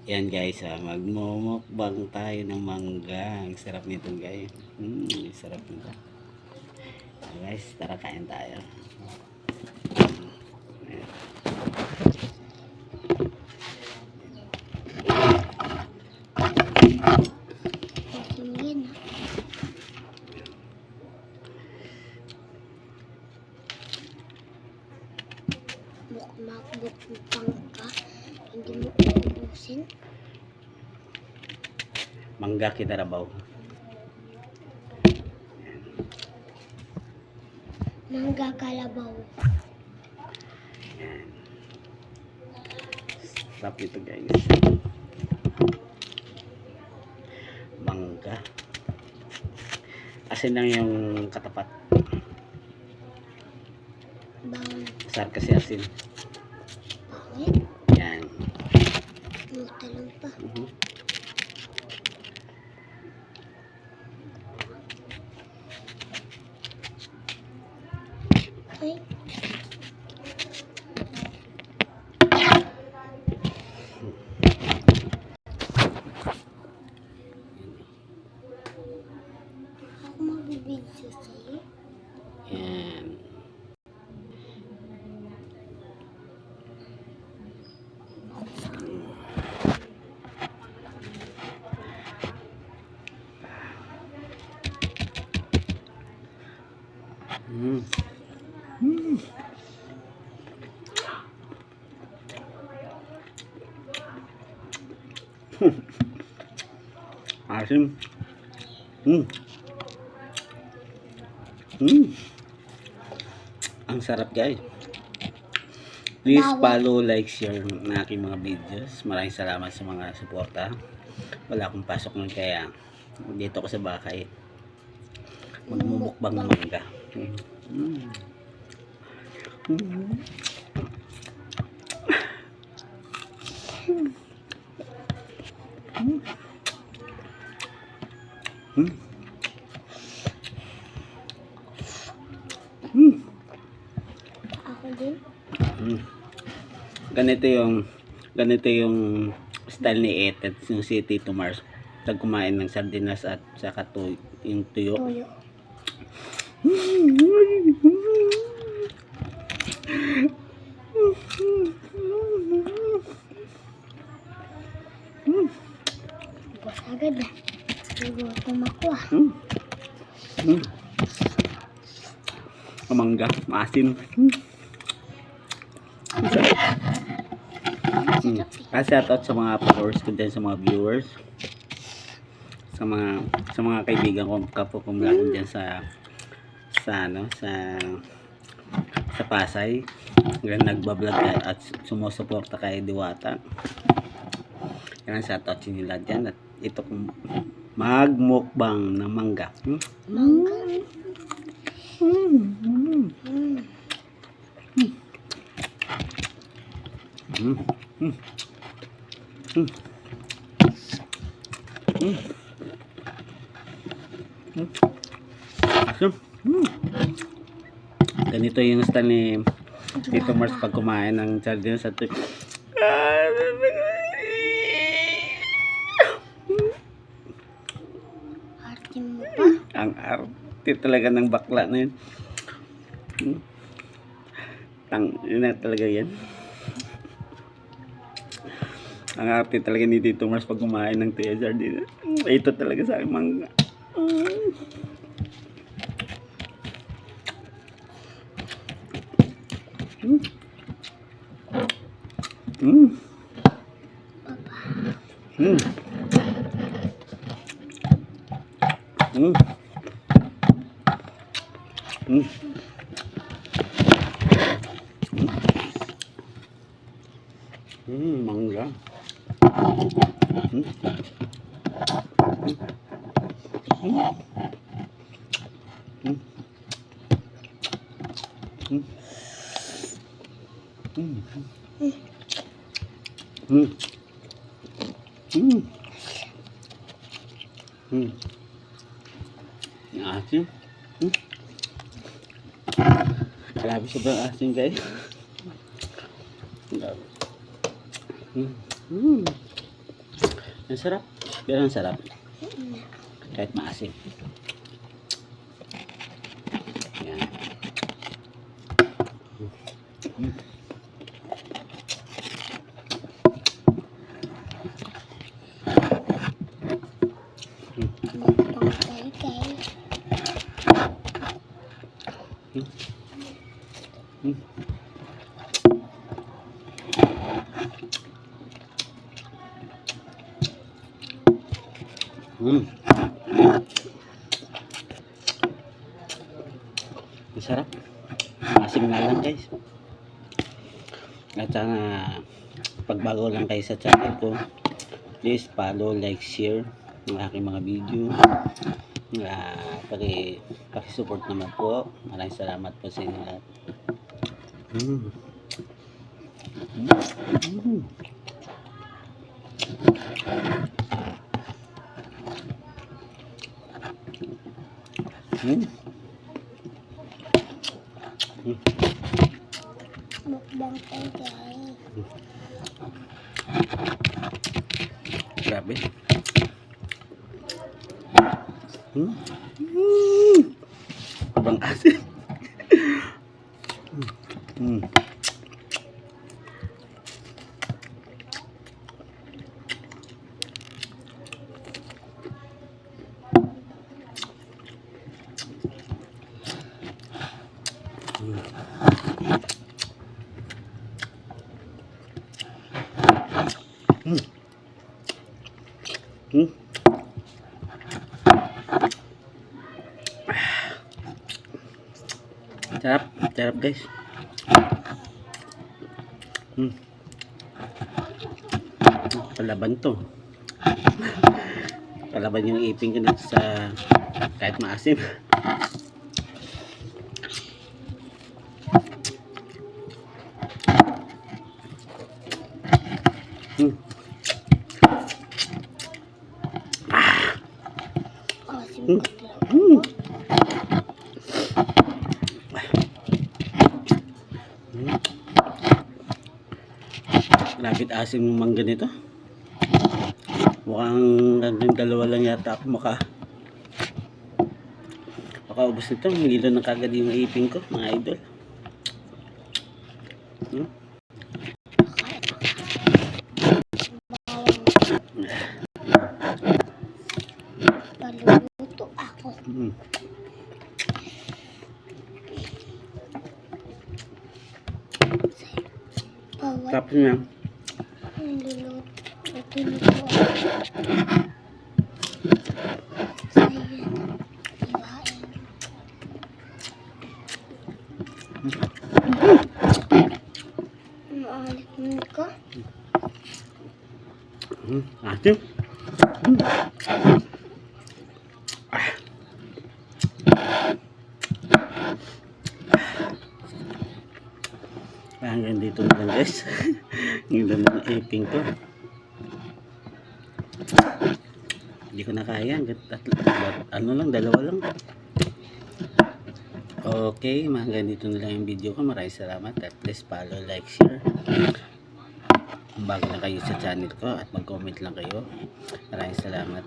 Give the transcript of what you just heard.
Yan guys, magmumukbang tayo ng mangga. Ang sarap nito guys. Sarap nito. Guys, tara kain tayo. Magbukbang ka, hindi mo uubusin. Mangga Kitarabaw. Mangga Kalabaw. Yan. Sarap ito guys. Mangga. Asin lang yung katapat. Bawang. Masarap kasi asin. Bakit? Yan. Talong pa. Ay. Ako magbibidyo sa'yo. Yan. Asim. Ang sarap guys. Please follow, like, share ng aking mga videos. Maraming salamat sa mga suporta. Wala akong pasok nun kaya dito ko sa bakay. Magmumukbang ng mangga. Ako din. Ganito yung style ni Etet, yung si Tito Mars. Pag kumain ng sardinas at saka yung tuyo. Toyo. Bus agad na. Nagutom ako ah. Mangga, maasim. Shout out sa mga followers ko din, sa mga viewers, sa mga kaibigan ko, kapwa ko mula dyan sa Pasay. Nagbablog at sumusuporta kay Diwata. Yan, shout out sa inyo lahat dyan. At ito kong magmukbang ng mangga. Mangga. Ganito yung style ni Tito Mars pag kumain ng sardinas at Arte mo pa. ang arte talaga ng bakla na yun. Yun na talaga yan. Ang arte talaga ni Tito Mars pag kumain ng tuyo sardinas. Ito talaga sa aking mangga. Mangga. Asin. Grabe sobrang asin guys. Grabe. Ang sarap. Pero ang sarap. Kahit maasim. Yan. Mukbang tayo guys. Ang sarap. Maasim nga lang guys. At sana pag bago lang kayo sa channel ko, please follow, like, share ng aking mga video. Paki-support naman po. Maraming salamat po sa inyo lahat. Mukbang tayo guys. Grabe. Abang asin. Sarap, sarap guys. Palaban to. Palaban yung ipin ko dito sa kahit maasim. Asim Labit asim ng mangga nito. Mukhang hanggang dalawa lang yata ako makaubos nito. Hilo na kagad yung ipin ko, mga idol. Paluluto ako. Bawat Tapos na. niluluto ako. Sayang. Iwain. Maalit ko. Asim. Hanggang dito na lang guys. Hanggang na ng ipin ko. Hindi ko na kaya. Dalawa lang. Okay, hanggang dito na lang yung video ko. Maraming salamat at please follow, like, share. Kung bago na kayo sa channel ko at mag-comment lang kayo. Maraming salamat.